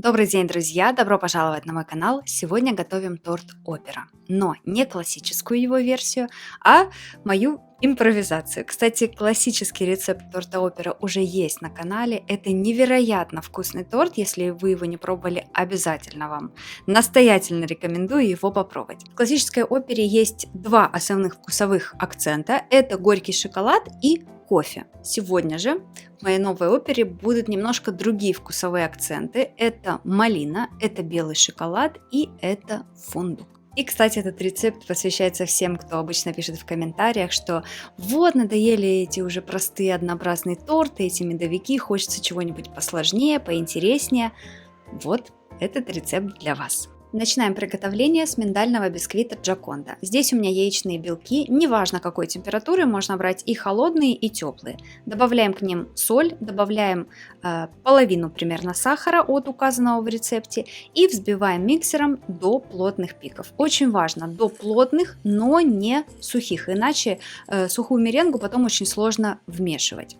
Добрый день, друзья! Добро пожаловать на мой канал! Сегодня готовим торт опера, но не классическую его версию, а мою импровизацию. Кстати, классический рецепт торта опера уже есть на канале. Это невероятно вкусный торт. Если вы его не пробовали, обязательно вам настоятельно рекомендую его попробовать. В классической опере есть два основных вкусовых акцента. Это горький шоколад и кофе. Сегодня же в моей новой опере будут немножко другие вкусовые акценты. Это малина, это белый шоколад и это фундук. И, кстати, этот рецепт посвящается всем, кто обычно пишет в комментариях, что вот надоели эти уже простые однообразные торты, эти медовики, хочется чего-нибудь посложнее, поинтереснее. Вот этот рецепт для вас. Начинаем приготовление с миндального бисквита Джоконда. Здесь у меня яичные белки, неважно какой температуры, можно брать и холодные, и теплые. Добавляем к ним соль, добавляем половину примерно сахара от указанного в рецепте и взбиваем миксером до плотных пиков. Очень важно, до плотных, но не сухих, иначе сухую меренгу потом очень сложно вмешивать.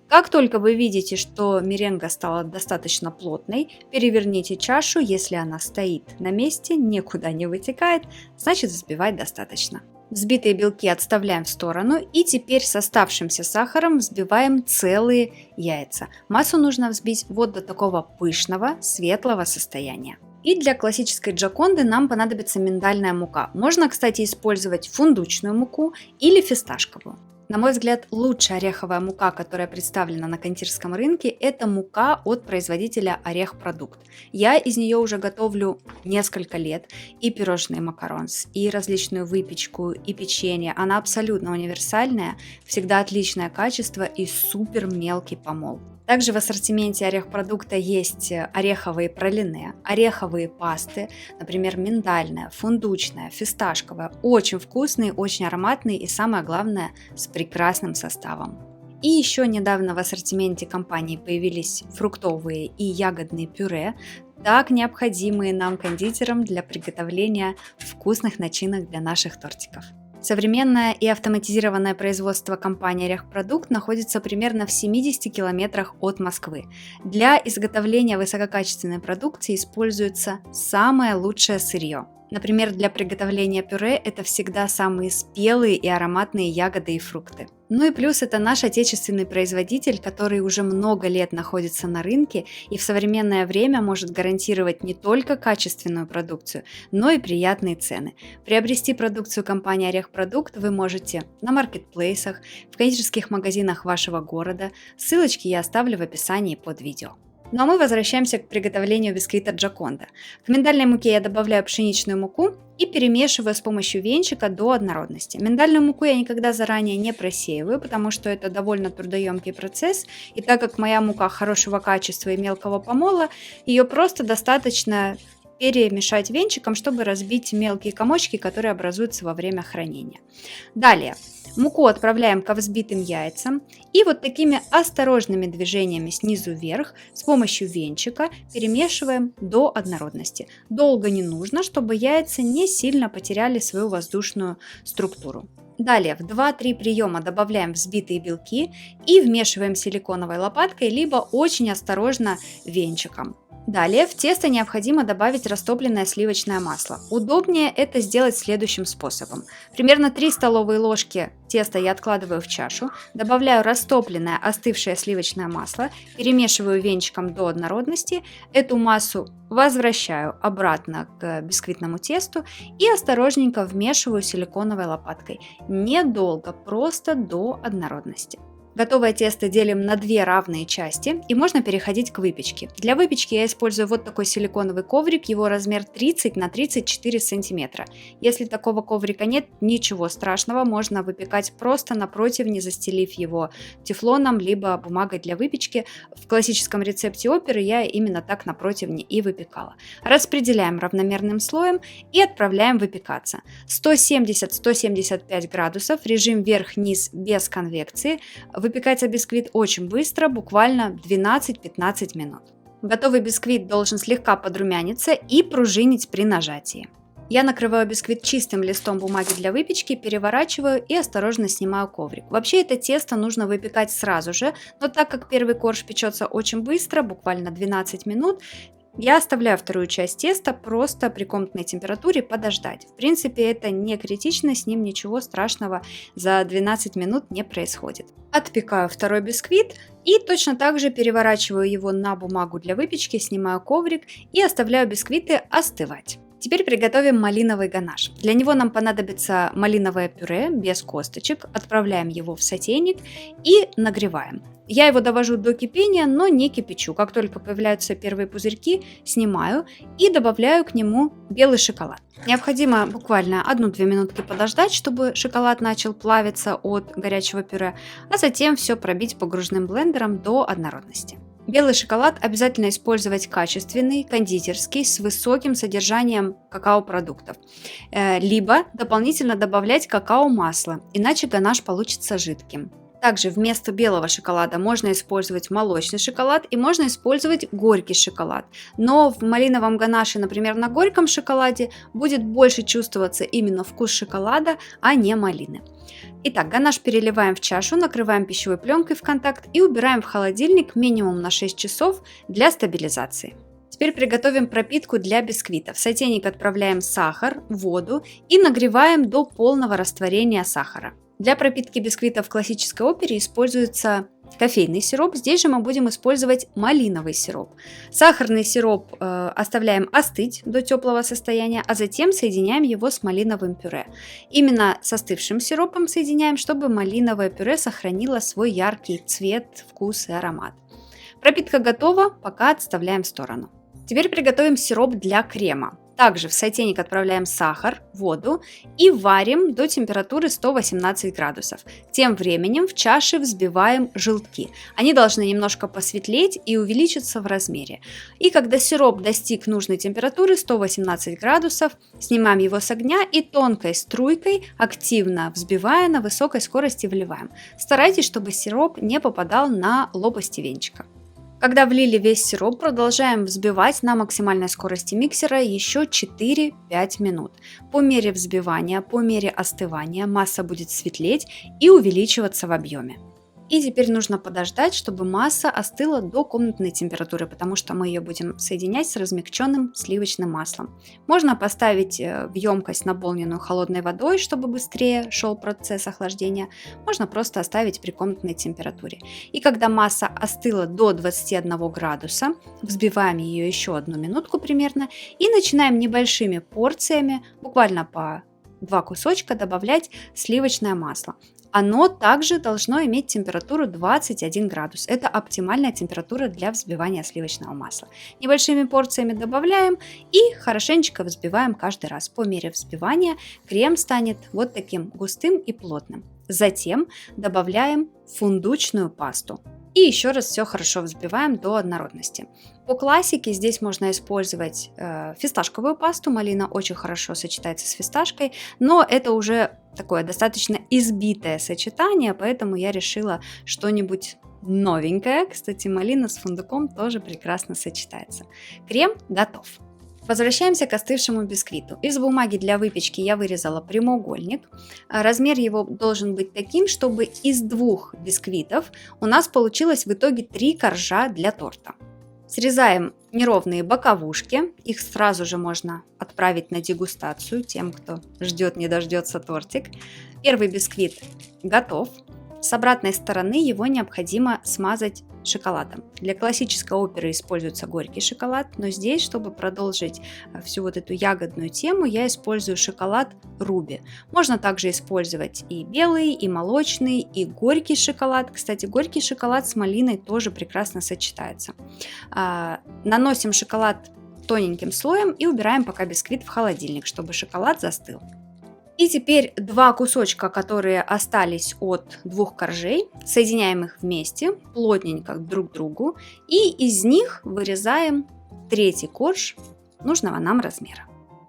Как только вы видите, что меренга стала достаточно плотной, переверните чашу. Если она стоит на месте, никуда не вытекает, значит взбивать достаточно. Взбитые белки отставляем в сторону и теперь с оставшимся сахаром взбиваем целые яйца. Массу нужно взбить вот до такого пышного, светлого состояния. И для классической джоконды нам понадобится миндальная мука. Можно, кстати, использовать фундучную муку или фисташковую. На мой взгляд, лучшая ореховая мука, которая представлена на кондитерском рынке, это мука от производителя Орех Продукт. Я из нее уже готовлю несколько лет и пирожные макаронс, и различную выпечку, и печенье. Она абсолютно универсальная, всегда отличное качество и супер мелкий помол. Также в ассортименте Орех-продукта есть ореховые пралине, ореховые пасты, например, миндальная, фундучная, фисташковая. Очень вкусные, очень ароматные и, самое главное, с прекрасным составом. И еще недавно в ассортименте компании появились фруктовые и ягодные пюре, так необходимые нам, кондитерам, для приготовления вкусных начинок для наших тортиков. Современное и автоматизированное производство компании Орех-продукт находится примерно в 70 километрах от Москвы. Для изготовления высококачественной продукции используется самое лучшее сырье. Например, для приготовления пюре это всегда самые спелые и ароматные ягоды и фрукты. Ну и плюс это наш отечественный производитель, который уже много лет находится на рынке и в современное время может гарантировать не только качественную продукцию, но и приятные цены. Приобрести продукцию компании Орех-продукт вы можете на маркетплейсах, в кондитерских магазинах вашего города. Ссылочки я оставлю в описании под видео. Ну а мы возвращаемся к приготовлению бисквита Джоконда. К миндальной муке я добавляю пшеничную муку и перемешиваю с помощью венчика до однородности. Миндальную муку я никогда заранее не просеиваю, потому что это довольно трудоемкий процесс. И так как моя мука хорошего качества и мелкого помола, ее просто достаточно перемешать венчиком, чтобы разбить мелкие комочки, которые образуются во время хранения. Далее. Муку отправляем ко взбитым яйцам и вот такими осторожными движениями снизу вверх с помощью венчика перемешиваем до однородности. Долго не нужно, чтобы яйца не сильно потеряли свою воздушную структуру. Далее в 2-3 приема добавляем взбитые белки и вмешиваем силиконовой лопаткой, либо очень осторожно венчиком. Далее в тесто необходимо добавить растопленное сливочное масло. Удобнее это сделать следующим способом. Примерно 3 столовые ложки теста я откладываю в чашу, добавляю растопленное остывшее сливочное масло, перемешиваю венчиком до однородности, эту массу возвращаю обратно к бисквитному тесту и осторожненько вмешиваю силиконовой лопаткой. Недолго, просто до однородности. Готовое тесто делим на 2 равные части и можно переходить к выпечке. Для выпечки я использую вот такой силиконовый коврик, его размер 30 на 34 сантиметра. Если такого коврика нет, ничего страшного, можно выпекать просто на противне, застелив его тефлоном либо бумагой для выпечки. В классическом рецепте оперы я именно так на противне и выпекала. Распределяем равномерным слоем и отправляем выпекаться. 170-175 градусов, режим вверх-вниз без конвекции. Выпекается бисквит очень быстро, буквально 12-15 минут. Готовый бисквит должен слегка подрумяниться и пружинить при нажатии. Я накрываю бисквит чистым листом бумаги для выпечки, переворачиваю и осторожно снимаю коврик. Вообще это тесто нужно выпекать сразу же, но так как первый корж печется очень быстро, буквально 12 минут, я оставляю вторую часть теста просто при комнатной температуре подождать. В принципе, это не критично, с ним ничего страшного за 12 минут не происходит. Отпекаю второй бисквит и точно так же переворачиваю его на бумагу для выпечки, снимаю коврик и оставляю бисквиты остывать. Теперь приготовим малиновый ганаш. Для него нам понадобится малиновое пюре без косточек. Отправляем его в сотейник и нагреваем. Я его довожу до кипения, но не кипячу. Как только появляются первые пузырьки, снимаю и добавляю к нему белый шоколад. Необходимо буквально 1-2 минутки подождать, чтобы шоколад начал плавиться от горячего пюре, а затем все пробить погружным блендером до однородности. Белый шоколад обязательно использовать качественный, кондитерский, с высоким содержанием какао-продуктов. Либо дополнительно добавлять какао-масло, иначе ганаш получится жидким. Также вместо белого шоколада можно использовать молочный шоколад и можно использовать горький шоколад. Но в малиновом ганаше, например, на горьком шоколаде будет больше чувствоваться именно вкус шоколада, а не малины. Итак, ганаш переливаем в чашу, накрываем пищевой пленкой в контакт и убираем в холодильник минимум на 6 часов для стабилизации. Теперь приготовим пропитку для бисквитов. В сотейник отправляем сахар, воду и нагреваем до полного растворения сахара. Для пропитки бисквитов в классической опере используется кофейный сироп. Здесь же мы будем использовать малиновый сироп. Сахарный сироп оставляем остыть до теплого состояния, а затем соединяем его с малиновым пюре. Именно с остывшим сиропом соединяем, чтобы малиновое пюре сохранило свой яркий цвет, вкус и аромат. Пропитка готова, пока отставляем в сторону. Теперь приготовим сироп для крема. Также в сотейник отправляем сахар, воду и варим до температуры 118 градусов. Тем временем в чаше взбиваем желтки. Они должны немножко посветлеть и увеличиться в размере. И когда сироп достиг нужной температуры 118 градусов, снимаем его с огня и тонкой струйкой, активно взбивая, на высокой скорости вливаем. Старайтесь, чтобы сироп не попадал на лопасти венчика. Когда влили весь сироп, продолжаем взбивать на максимальной скорости миксера еще 4-5 минут. По мере взбивания, по мере остывания масса будет светлеть и увеличиваться в объеме. И теперь нужно подождать, чтобы масса остыла до комнатной температуры, потому что мы ее будем соединять с размягченным сливочным маслом. Можно поставить в емкость, наполненную холодной водой, чтобы быстрее шел процесс охлаждения. Можно просто оставить при комнатной температуре. И когда масса остыла до 21 градуса, взбиваем ее еще 1 минутку примерно и начинаем небольшими порциями, буквально по 2 кусочка, добавлять сливочное масло. Оно также должно иметь температуру 21 градус. Это оптимальная температура для взбивания сливочного масла. Небольшими порциями добавляем и хорошенечко взбиваем каждый раз. По мере взбивания крем станет вот таким густым и плотным. Затем добавляем фундучную пасту. И еще раз все хорошо взбиваем до однородности. По классике здесь можно использовать фисташковую пасту. Малина очень хорошо сочетается с фисташкой, но это уже такое достаточно избитое сочетание, поэтому я решила что-нибудь новенькое. Кстати, малина с фундуком тоже прекрасно сочетается. Крем готов. Возвращаемся к остывшему бисквиту. Из бумаги для выпечки я вырезала прямоугольник. Размер его должен быть таким, чтобы из 2 бисквитов у нас получилось в итоге 3 коржа для торта. Срезаем неровные боковушки. Их сразу же можно отправить на дегустацию тем, кто ждет не дождется тортик. Первый бисквит готов. С обратной стороны его необходимо смазать шоколадом. Для классической оперы используется горький шоколад, но здесь, чтобы продолжить всю вот эту ягодную тему, я использую шоколад Руби. Можно также использовать и белый, и молочный, и горький шоколад. Кстати, горький шоколад с малиной тоже прекрасно сочетается. Наносим шоколад тоненьким слоем и убираем пока бисквит в холодильник, чтобы шоколад застыл. И теперь 2 кусочка, которые остались от 2 коржей, соединяем их вместе, плотненько друг к другу, и из них вырезаем 3-й корж нужного нам размера.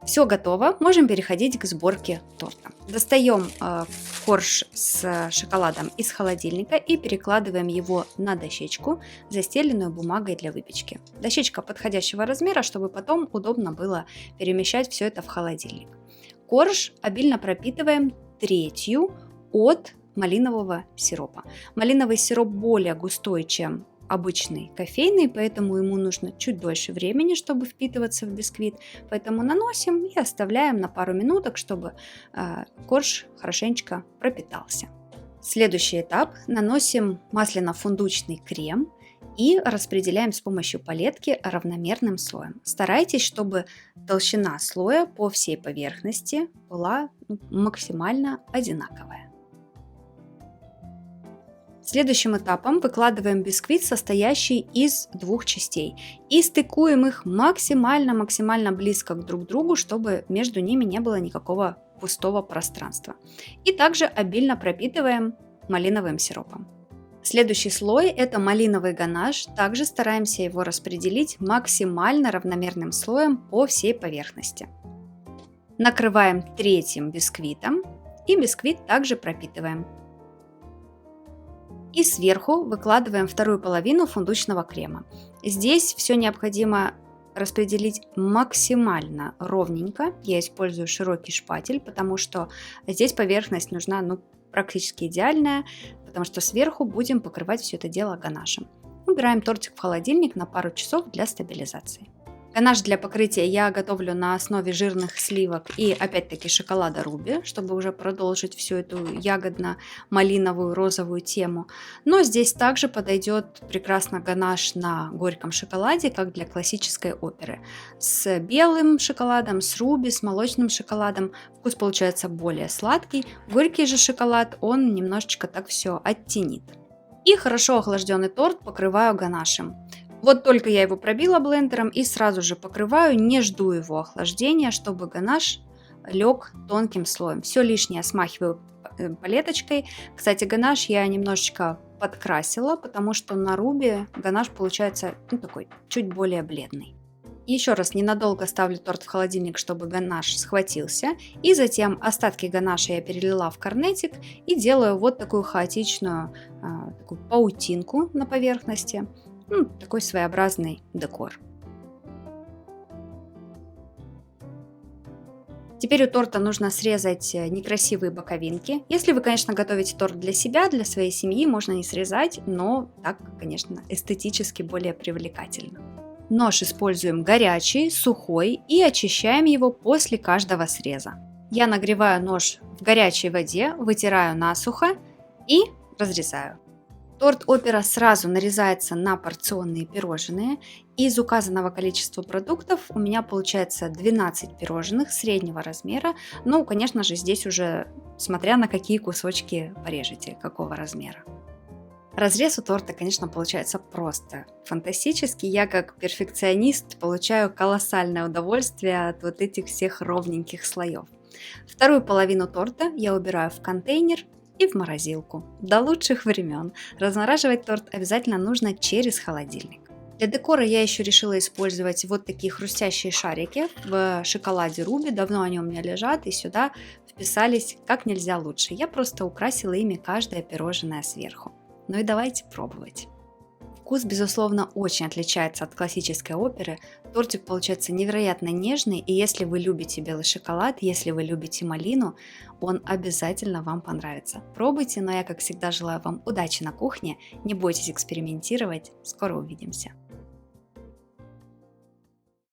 Все готово, можем переходить к сборке торта. Достаем корж с шоколадом из холодильника и перекладываем его на дощечку, застеленную бумагой для выпечки. Дощечка подходящего размера, чтобы потом удобно было перемещать все это в холодильник. Корж обильно пропитываем 1/3 от малинового сиропа. Малиновый сироп более густой, чем обычный кофейный, поэтому ему нужно чуть дольше времени, чтобы впитываться в бисквит. Поэтому наносим и оставляем на пару минуток, чтобы корж хорошенечко пропитался. Следующий этап. Наносим масляно-фундучный крем и распределяем с помощью палетки равномерным слоем. Старайтесь, чтобы толщина слоя по всей поверхности была максимально одинаковая. Следующим этапом выкладываем бисквит, состоящий из двух частей, и стыкуем их максимально близко друг к другу, чтобы между ними не было никакого пустого пространства. И также обильно пропитываем малиновым сиропом. Следующий слой – это малиновый ганаш. Также стараемся его распределить максимально равномерным слоем по всей поверхности. Накрываем третьим бисквитом и бисквит также пропитываем. И сверху выкладываем вторую половину фундучного крема. Здесь все необходимо распределить максимально ровненько. Я использую широкий шпатель, потому что здесь поверхность нужна практически идеальная, потому что сверху будем покрывать все это дело ганашем. Убираем тортик в холодильник на пару часов для стабилизации. Ганаш для покрытия я готовлю на основе жирных сливок и опять-таки шоколада Руби, чтобы уже продолжить всю эту ягодно-малиновую розовую тему. Но здесь также подойдет прекрасно ганаш на горьком шоколаде, как для классической оперы. С белым шоколадом, с Руби, с молочным шоколадом вкус получается более сладкий. Горький же шоколад, он немножечко так все оттенит. И хорошо охлажденный торт покрываю ганашем. Вот только я его пробила блендером и сразу же покрываю, не жду его охлаждения, чтобы ганаш лег тонким слоем. Все лишнее смахиваю палеточкой. Кстати, ганаш я немножечко подкрасила, потому что на Руби ганаш получается такой чуть более бледный. Еще раз ненадолго ставлю торт в холодильник, чтобы ганаш схватился. И затем остатки ганаша я перелила в корнетик и делаю вот такую хаотичную такую паутинку на поверхности. Такой своеобразный декор. Теперь у торта нужно срезать некрасивые боковинки. Если вы, конечно, готовите торт для себя, для своей семьи, можно не срезать, но так, конечно, эстетически более привлекательно. Нож используем горячий, сухой и очищаем его после каждого среза. Я нагреваю нож в горячей воде, вытираю насухо и разрезаю. Торт опера сразу нарезается на порционные пирожные. Из указанного количества продуктов у меня получается 12 пирожных среднего размера. Ну, конечно же, здесь уже смотря на какие кусочки порежете, какого размера. Разрез у торта, конечно, получается просто фантастический. Я как перфекционист получаю колоссальное удовольствие от вот этих всех ровненьких слоев. Вторую половину торта я убираю в контейнер и в морозилку. До лучших времен. Размораживать торт обязательно нужно через холодильник. Для декора я еще решила использовать вот такие хрустящие шарики в шоколаде Руби. Давно они у меня лежат и сюда вписались как нельзя лучше. Я просто украсила ими каждое пирожное сверху. Ну и давайте пробовать. Вкус, безусловно, очень отличается от классической оперы. Тортик получается невероятно нежный, и если вы любите белый шоколад, если вы любите малину, он обязательно вам понравится. Пробуйте, но я, как всегда, желаю вам удачи на кухне, не бойтесь экспериментировать. Скоро увидимся.